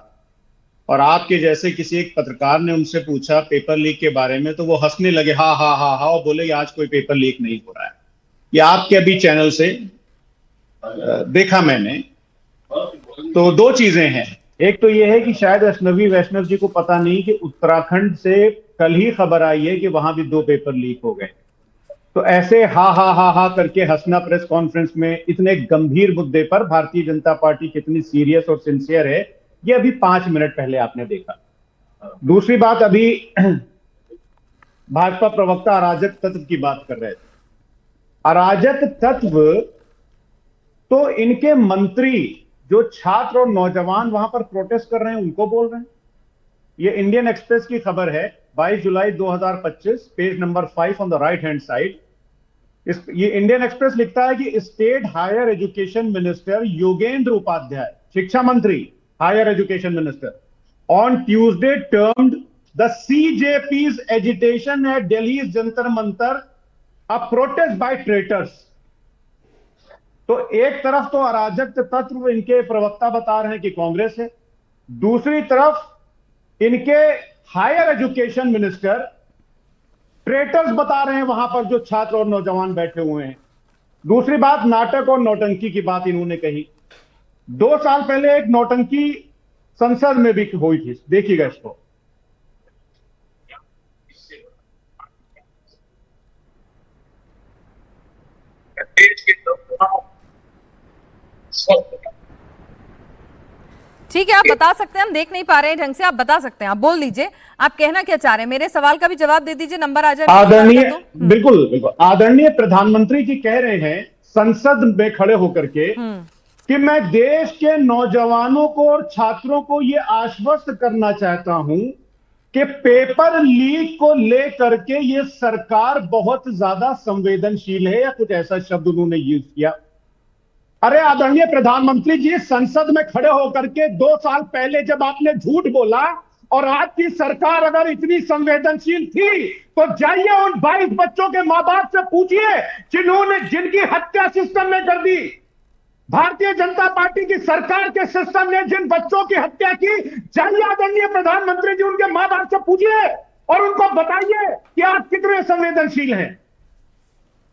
और आपके जैसे किसी एक पत्रकार ने उनसे पूछा पेपर लीक के बारे में, तो वो हंसने लगे, हा हा हा हा, और बोले आज कोई पेपर लीक नहीं हो रहा है। ये आपके अभी चैनल से देखा मैंने। तो 2 चीजें हैं, एक तो ये है कि शायद अश्नवी वैष्णव जी को पता नहीं कि उत्तराखंड से कल ही खबर आई है कि वहां भी 2 पेपर लीक हो गए। तो ऐसे हा हा हा हा करके हंसना प्रेस कॉन्फ्रेंस में इतने गंभीर मुद्दे पर भारतीय जनता पार्टी कितनी सीरियस और सिंसियर है, ये अभी 5 मिनट पहले आपने देखा। दूसरी बात, अभी भाजपा प्रवक्ता अराजक तत्व की बात कर रहे थे। अराजक तत्व तो इनके मंत्री जो छात्र और नौजवान वहां पर प्रोटेस्ट कर रहे हैं उनको बोल रहे हैं। ये इंडियन एक्सप्रेस की खबर है, 22 जुलाई 2025, page number 5 on the right hand side. ये इंडियन एक्सप्रेस लिखता है कि state higher education minister Yogendra Upadhyay, शिक्षा मंत्री, higher education minister, on Tuesday termed the CJP's agitation at Delhi Jantar Mantar a protest by traitors. तो एक तरफ तो अराजक तत्व इनके प्रवक्ता बता रहे हैं कि कांग्रेस है, दूसरी तरफ इनके हायर एजुकेशन मिनिस्टर ट्रेटर्स बता रहे हैं वहां पर जो छात्र और नौजवान बैठे हुए हैं। दूसरी बात, नाटक और नौटंकी की बात इन्होंने कही। 2 साल पहले एक नौटंकी संसद में भी हुई थी, देखिएगा इसको। ठीक है, आप बता सकते हैं, हम देख नहीं पा रहे हैं ढंग से, आप बता सकते हैं, आप बोल दीजिए, आप कहना क्या चाह रहे हैं, मेरे सवाल का भी जवाब दे दीजिए, नंबर आ जाए। आदरणीय, बिल्कुल बिल्कुल, आदरणीय प्रधानमंत्री जी कह रहे हैं संसद में खड़े होकर के कि मैं देश के नौजवानों को और छात्रों को यह आश्वस्त करना चाहता हूं कि पेपर लीक को लेकर के ये सरकार बहुत ज्यादा संवेदनशील है, या कुछ ऐसा शब्द उन्होंने यूज किया। अरे आदरणीय प्रधानमंत्री जी, संसद में खड़े होकर के 2 साल पहले जब आपने झूठ बोला और आपकी सरकार अगर इतनी संवेदनशील थी तो जाइए उन 22 बच्चों के मां बाप से पूछिए जिनकी हत्या सिस्टम ने कर दी। भारतीय जनता पार्टी की सरकार के सिस्टम ने जिन बच्चों की हत्या की, जाइए आदरणीय प्रधानमंत्री जी उनके मां बाप से पूछिए और उनको बताइए कि आप कितने संवेदनशील हैं।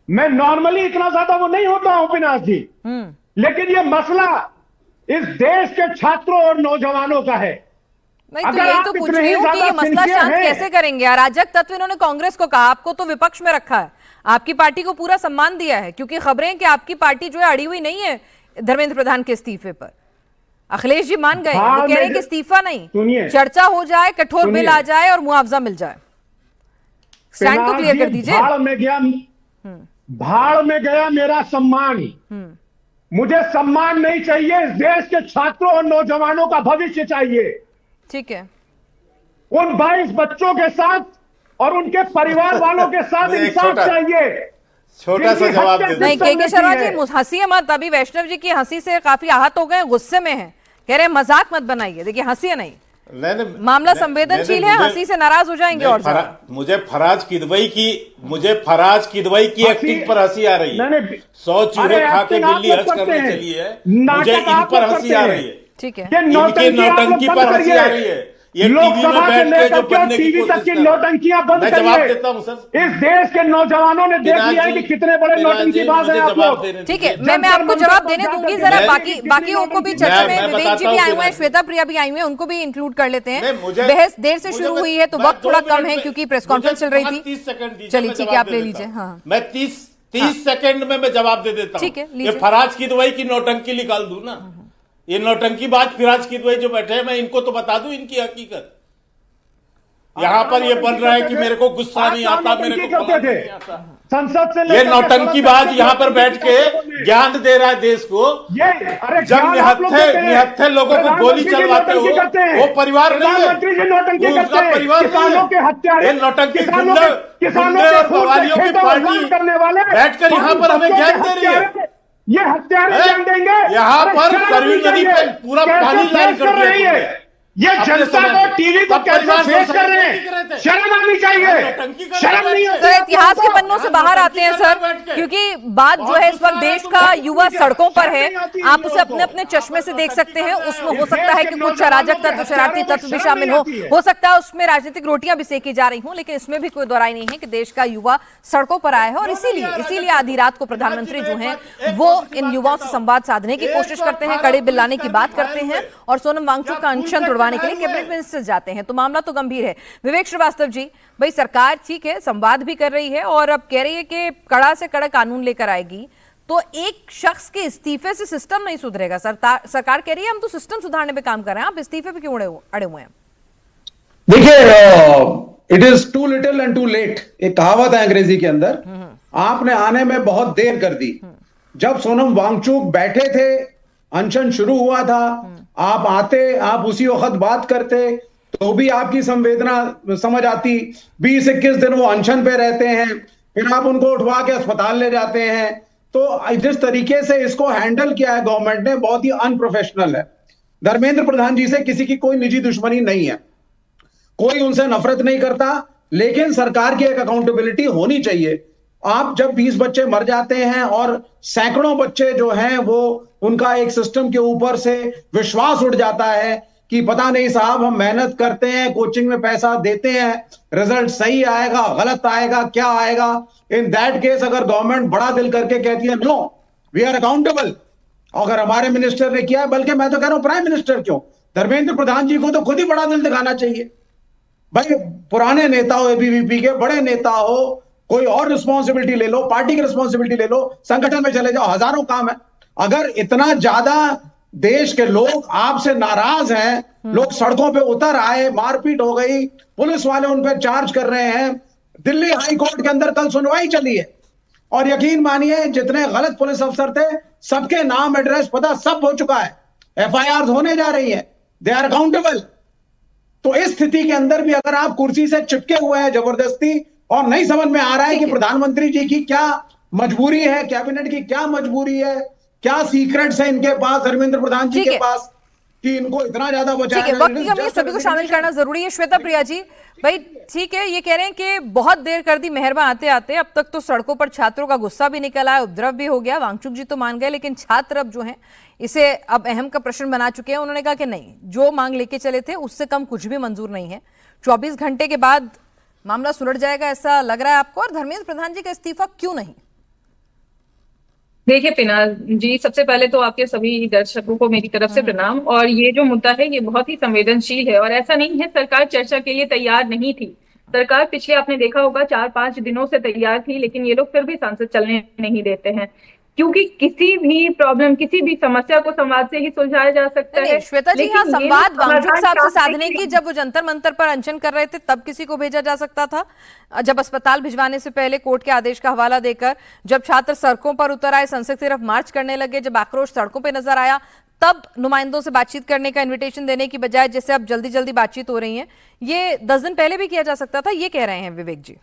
मैं नॉर्मली इतना ज्यादा वो नहीं होता हूं पिनाश जी, लेकिन ये मसला इस देश के छात्रों और नौजवानों का है। नहीं तो यही तो पूछ रही हूँ कि ये मसला शांत कैसे करेंगे? अराजक तत्व इन्होंने कांग्रेस को कहा, आपको तो विपक्ष में रखा है, आपकी पार्टी को पूरा सम्मान दिया है, क्योंकि खबरें कि आपकी पार्टी जो है अड़ी हुई नहीं है धर्मेंद्र प्रधान के इस्तीफे पर। अखिलेश जी मान गए, वो कह रहे हैं कि इस्तीफा नहीं, चर्चा हो जाए, कठोर बिल आ जाए और मुआवजा मिल जाए। स्टैंड तो क्लियर कर दीजिए। भाड़ में गया मेरा सम्मान। मुझे सम्मान नहीं चाहिए, इस देश के छात्रों और नौजवानों का भविष्य चाहिए। ठीक है, उन 22 बच्चों के साथ और उनके परिवार वालों के साथ इंसाफ चाहिए। छोटा सा जवाब दे नहीं के शर्मा जी, हंसी मत। अभी वैष्णव जी की हंसी से काफी आहत हो गए, गुस्से में हैं, कह रहे मजाक मत बनाइए। देखिए हंसी नहीं, मामला संवेदनशील है, हंसी से नाराज हो जाएंगे। और मुझे फराज किदवई की एक्टिंग पर हंसी आ रही है। 100 चूहे खा के बिल्ली हज करने चली है, मुझे इन पर हंसी आ रही है। ठीक है, इनकी नौटंकी पर हंसी आ रही है। ये टीवी में बैठ के जो बनने की कोशिश कर नौटंकियां बंद मैं जवाब देता हूं सर। इस देश के नौजवानों ने देख लिया है कि कितने बड़े नौटंकीबाज हैं आप लोग। ठीक है, मैं आपको जवाब देने दूंगी। जरा बाकियों को भी चर्चा में, विवेक जी भी आए हुए हैं, श्वेता प्रिया भी आई हुई है, उनको भी इंक्लूड कर लेते हैं। बहस देर से शुरू हुई है तो वक्त थोड़ा कम है क्योंकि प्रेस कॉन्फ्रेंस चल रही थी। 30 सेकंड चलिए ठीक है, आप ले लीजिए। हाँ, मैं 30 सेकंड में मैं जवाब दे देता हूं। ठीक है, ये फराज किदवई की नौटंकी निकाल दूं ना, ये नौटंकीबाज फराज किदवई जो बैठे हैं, मैं इनको तो बता दूं इनकी हकीकत। यहाँ पर ये बन रहा है कि मेरे को गुस्सा नहीं आता, मेरे को नहीं आता। संसद से ये नौटंकीबाज यहाँ पर बैठ के ज्ञान दे रहा है देश को। जब निहत्थे लोगों को गोली चलवाते हो, वो परिवार नहीं है, उसका परिवार नहीं है। ये नौटंकी गुंडे और बवालियों की पार्टी बैठकर यहाँ पर हमें ज्ञान दे रही है। ये हत्यारे ज्ञान देंगे। यहाँ पर सरयू नदी पे पूरा पानी लाल कर दिया। ये जनता को टीवी को कैसे फेस कर रहे हैं, शर्म आनी चाहिए। शर्म नहीं है सर, इतिहास के पन्नों से बाहर आते हैं सर, क्योंकि बात जो है इस वक्त देश का युवा सड़कों पर है। आप उसे अपने अपने चश्मे से देख सकते हैं। उसमें हो सकता है कि कुछ अराजक तत्व, शरारती तत्व भी शामिल हो सकता है उसमें राजनीतिक रोटियां भी सेकी जा रही हूं, लेकिन इसमें भी कोई दोहराई नहीं है कि देश का युवा सड़कों पर आया है। और इसीलिए आधी रात को प्रधानमंत्री जो है वो इन युवाओं से संवाद साधने की कोशिश करते हैं, कड़े बिल लाने की बात करते हैं और सोनम वांगचुक का अनशन तोड़वाने के लिए कैबिनेट मिनिस्टर जाते हैं। तो मामला तो गंभीर है। विवेक श्रीवास्तव जी, भाई सरकार ठीक है संवाद भी कर रही है और अब कह रही है कि कड़ा से कड़ा कानून लेकर आएगी, तो एक शख्स के इस्तीफे से सिस्टम नहीं सुधरेगा। सरकार कह रही है हम तो सिस्टम सुधारने पे काम कर रहे हैं, आप इस्तीफे पे क्यों अड़े हुए हैं? देखिए, it is too little and too late, एक कहावत है अंग्रेजी के अंदर। आपने आने में बहुत देर कर दी। जब सोनम वांगचुक बैठे थे, अनशन शुरू हुआ था, आप आते, आप उसी वक्त बात करते तो भी आपकी संवेदना समझ आती। 20-21 दिन वो अनशन पे रहते हैं, फिर आप उनको उठवा के अस्पताल ले जाते हैं। तो जिस तरीके से इसको हैंडल किया है गवर्नमेंट ने, बहुत ही अनप्रोफेशनल है। धर्मेंद्र प्रधान जी से किसी की कोई निजी दुश्मनी नहीं है, कोई उनसे नफरत नहीं करता, लेकिन सरकार की एक अकाउंटेबिलिटी होनी चाहिए। आप जब 20 बच्चे मर जाते हैं और सैकड़ों बच्चे जो हैं वो उनका एक सिस्टम के ऊपर से विश्वास उठ जाता है कि पता नहीं साहब हम मेहनत करते हैं, कोचिंग में पैसा देते हैं, रिजल्ट सही आएगा गलत आएगा क्या आएगा। इन दैट केस अगर गवर्नमेंट बड़ा दिल करके कहती है नो वी आर अकाउंटेबल, अगर हमारे मिनिस्टर ने किया, बल्कि मैं तो कह रहा हूं प्राइम मिनिस्टर क्यों, धर्मेंद्र प्रधान जी को तो खुद ही बड़ा दिल दिखाना चाहिए। भाई पुराने नेता हो, एबीवीपी के बड़े नेता हो, कोई और रिस्पॉन्सिबिलिटी ले लो, पार्टी की रिस्पॉन्सिबिलिटी ले लो, संगठन में चले जाओ, हजारों काम है। अगर इतना ज्यादा देश के लोग आपसे नाराज हैं, लोग सड़कों पे उतर आए, मारपीट हो गई, पुलिस वाले उन पर चार्ज कर रहे हैं, दिल्ली हाई कोर्ट के अंदर कल सुनवाई चली है और यकीन मानिए जितने गलत पुलिस अफसर थे सबके नाम एड्रेस पता सब हो चुका है, एफआईआर होने जा रही है, दे आर अकाउंटेबल। तो इस स्थिति के अंदर भी अगर आप कुर्सी से चिपके हुए हैं जबरदस्ती और नहीं समझ में आ रहा है कि प्रधानमंत्री जी की क्या मजबूरी है, कैबिनेट की क्या मजबूरी है, क्या सीक्रेट्स है इनके पास, धर्मेंद्र प्रधान जी के पास, कि इनको इतना ज्यादा बचाया। ठीक है, वक्त की कमी है, सभी को शामिल करना जरूरी है। श्वेता प्रिया जी, भाई ठीक है, ये कह रहे हैं कि बहुत देर कर दी मेहरबान आते आते, अब तक तो सड़कों पर छात्रों का गुस्सा भी निकल आया, उपद्रव भी हो गया, वांगचुक जी तो मान गए, लेकिन छात्र अब जो है इसे अब अहम का प्रश्न बना चुके हैं। उन्होंने कहा कि नहीं, जो मांग लेके चले थे उससे कम कुछ भी मंजूर नहीं है। 24 घंटे के बाद मामला सुलझ जाएगा ऐसा लग रहा है आपको? और धर्मेंद्र प्रधान जी का इस्तीफा क्यों नहीं? देखिए पिनाल जी, सबसे पहले तो आपके सभी दर्शकों को मेरी तरफ से प्रणाम। और ये जो मुद्दा है ये बहुत ही संवेदनशील है और ऐसा नहीं है सरकार चर्चा के लिए तैयार नहीं थी। सरकार पिछले आपने देखा होगा 4-5 दिनों से तैयार थी, लेकिन ये लोग फिर भी संसद चलने नहीं देते हैं। क्योंकि किसी भी प्रॉब्लम, किसी भी समस्या को संवाद से ही सुलझाया जा सकता है। श्वेता जी, लेकिन हाँ, ये संवाद भी वांगचुक समाधान साहब से चाहते साधने हैं की जब वो जंतर मंतर पर अनशन कर रहे थे तब किसी को भेजा जा सकता था, जब अस्पताल भिजवाने से पहले कोर्ट के आदेश का हवाला देकर, जब छात्र सड़कों पर उतर आए, संसद की तरफ मार्च करने लगे, जब आक्रोश सड़कों पर नजर आया, तब नुमाइंदों से बातचीत करने का इन्विटेशन देने की बजाय जैसे अब जल्दी जल्दी बातचीत हो रही है, ये 10 दिन पहले भी किया जा सकता था, ये कह रहे हैं विवेक जी।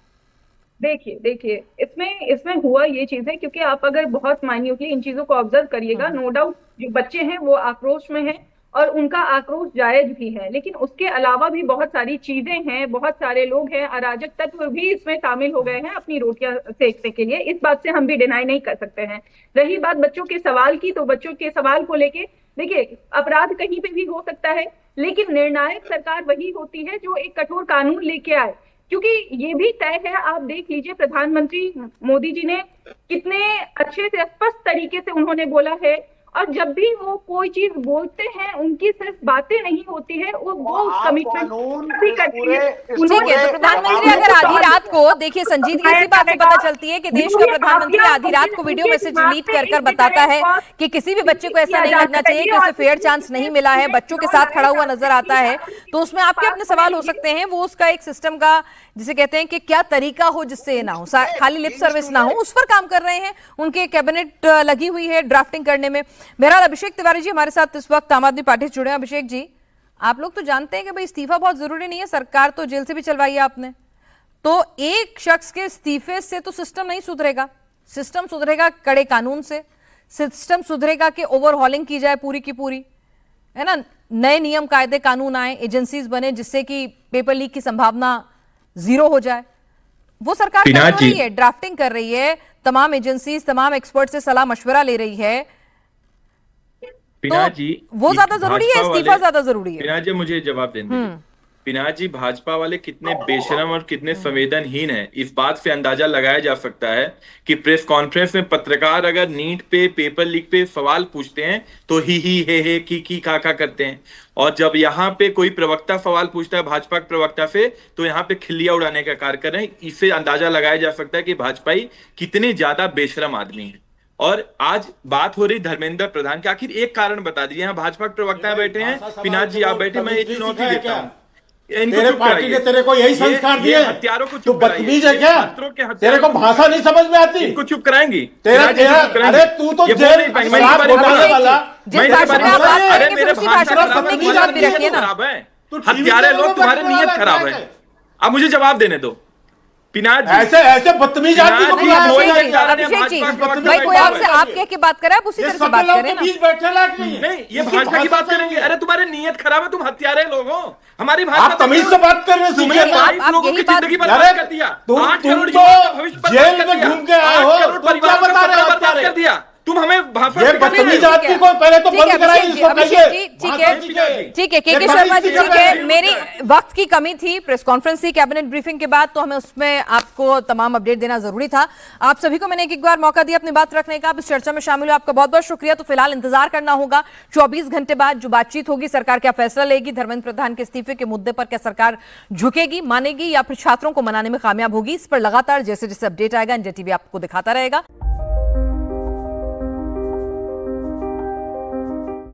देखिए इसमें हुआ ये चीज है, क्योंकि आप अगर बहुत माइन्यूटली इन चीजों को ऑब्जर्व करिएगा, नो डाउट जो बच्चे हैं वो आक्रोश में हैं और उनका आक्रोश जायज भी है, लेकिन उसके अलावा भी बहुत सारी चीजें हैं, बहुत सारे लोग हैं, अराजक तत्व भी इसमें शामिल हो गए हैं अपनी रोटियां सेकने के लिए। इस बात से हम भी डिनाई नहीं कर सकते हैं। रही बात बच्चों के सवाल की, तो बच्चों के सवाल को लेके देखिए, अपराध कहीं पे भी हो सकता है, लेकिन निर्णायक सरकार वही होती है जो एक कठोर कानून लेके आए, क्योंकि ये भी तय है, आप देख लीजिए प्रधानमंत्री मोदी जी ने कितने अच्छे से स्पष्ट तरीके से उन्होंने बोला है, और जब भी वो कोई चीज बोलते हैं उनकी सिर्फ बातें नहीं होती है, वो कमिटमेंट भी करते हैं। ठीक है, तो प्रधानमंत्री अगर आधी रात को, देखिए संजीदगी इसी बात से पता चलती है कि देश का प्रधानमंत्री आधी रात को वीडियो मैसेज डिलीट कर बताता है कि किसी भी बच्चे को ऐसा नहीं लगना चाहिए कि उसे फेयर चांस नहीं मिला है, बच्चों के साथ खड़ा हुआ नजर आता है, तो उसमें आपके अपने सवाल हो सकते हैं। वो उसका एक सिस्टम का, जिसे कहते हैं कि क्या तरीका हो जिससे ये ना हो, खाली लिप सर्विस ना हो, उस पर काम कर रहे हैं। उनके कैबिनेट लगी हुई है ड्राफ्टिंग करने में। बहरहाल अभिषेक तिवारी जी हमारे साथ इस वक्त आम आदमी पार्टी से जुड़े हैं। अभिषेक जी, आप लोग तो जानते हैं कि भाई इस्तीफा बहुत जरूरी नहीं है, सरकार तो जेल से भी चलवाई है आपने, तो एक शख्स के इस्तीफे से तो सिस्टम नहीं सुधरेगा। सिस्टम सुधरेगा कड़े कानून से, सिस्टम सुधरेगा कि ओवरहॉलिंग की जाए पूरी की पूरी, है ना, नए नियम कायदे कानून आए, एजेंसीज बने जिससे कि पेपर लीक की संभावना जीरो हो जाए। वो सरकार कर रही है, ड्राफ्टिंग कर रही है, तमाम एजेंसीज, तमाम एक्सपर्ट से सलाह मशवरा ले रही है, पिनाक जी वो ज्यादा जरूरी है, इस्तीफा ज्यादा जरूरी है? पिनाक जी मुझे जवाब देने दीजिए। पिनाक जी, भाजपा वाले कितने बेशरम और कितने संवेदनहीन हैं, इस बात से अंदाजा लगाया जा सकता है कि प्रेस कॉन्फ्रेंस में पत्रकार अगर नीट पे, पेपर लीक पे सवाल पूछते हैं तो ही हे की खा करते हैं, और जब यहाँ पे कोई प्रवक्ता सवाल पूछता है भाजपा के प्रवक्ता से तो यहाँ पे खिल्लियां उड़ाने का कार्य कर रहे हैं। इससे अंदाजा लगाया जा सकता है कि भाजपाई कितने ज्यादा बेशरम आदमी हैं। और आज बात हो रही धर्मेंद्र प्रधान की, आखिर एक कारण बता दीजिए। यहाँ भाजपा के प्रवक्ता बैठे हैं, पिनाक जी आप बैठे, मैं ये चुनौती देता हूँ, तेरे पार्टी ने तेरे को यही संस्कार दिए, हत्यारों को तू बदतमीज है क्या? तेरे को भाषा नहीं समझ में आती? इनको चुप कराएंगी तेरा अरे तू तो जेल शराब घोटाले वाला, अरे मेरे भाषा खराब है, हत्यारे लोग, तुम्हारे नीयत खराब है। अब मुझे जवाब देने दो। ऐसे बदतमीज आदमी को अभिषेक जी, भाई कोई आपसे आप कह के बात करे, आप उसी तरह से बात करें ना। नहीं, ये भाषा की बात करेंगे। अरे तुम्हारे नीयत खराब है, तुम हत्यारे लोग हो। हमारी भाषा तमीज से बात कर रहे हैं, आप लोगों की जिंदगी बर्बाद कर दिया, 8 करोड़ तो जेल में घूम के आए हो, तुम क्या बता रहे हो? बर्बाद कर दिया तुम हमें भाषा। ये बदतमीज आदमी को पहले तो बंद कराइए, इसको कहिए। ठीक है के शर्मा जी, ठीक है, मेरी वक्त की कमी थी, प्रेस कॉन्फ्रेंस थी कैबिनेट ब्रीफिंग के बाद, तो हमें उसमें आपको तमाम अपडेट देना जरूरी था। आप सभी को मैंने एक बार मौका दिया अपनी बात रखने का, आप इस चर्चा में शामिल हुए, आपका बहुत बहुत शुक्रिया। तो फिलहाल इंतजार करना होगा 24 घंटे बाद जो बातचीत होगी, सरकार क्या फैसला लेगी, धर्मेंद्र प्रधान के इस्तीफे के मुद्दे पर क्या सरकार झुकेगी, मानेगी, या फिर छात्रों को मनाने में कामयाब होगी। इस पर लगातार जैसे जैसे अपडेट आएगा इंडिया टीवी आपको दिखाता रहेगा।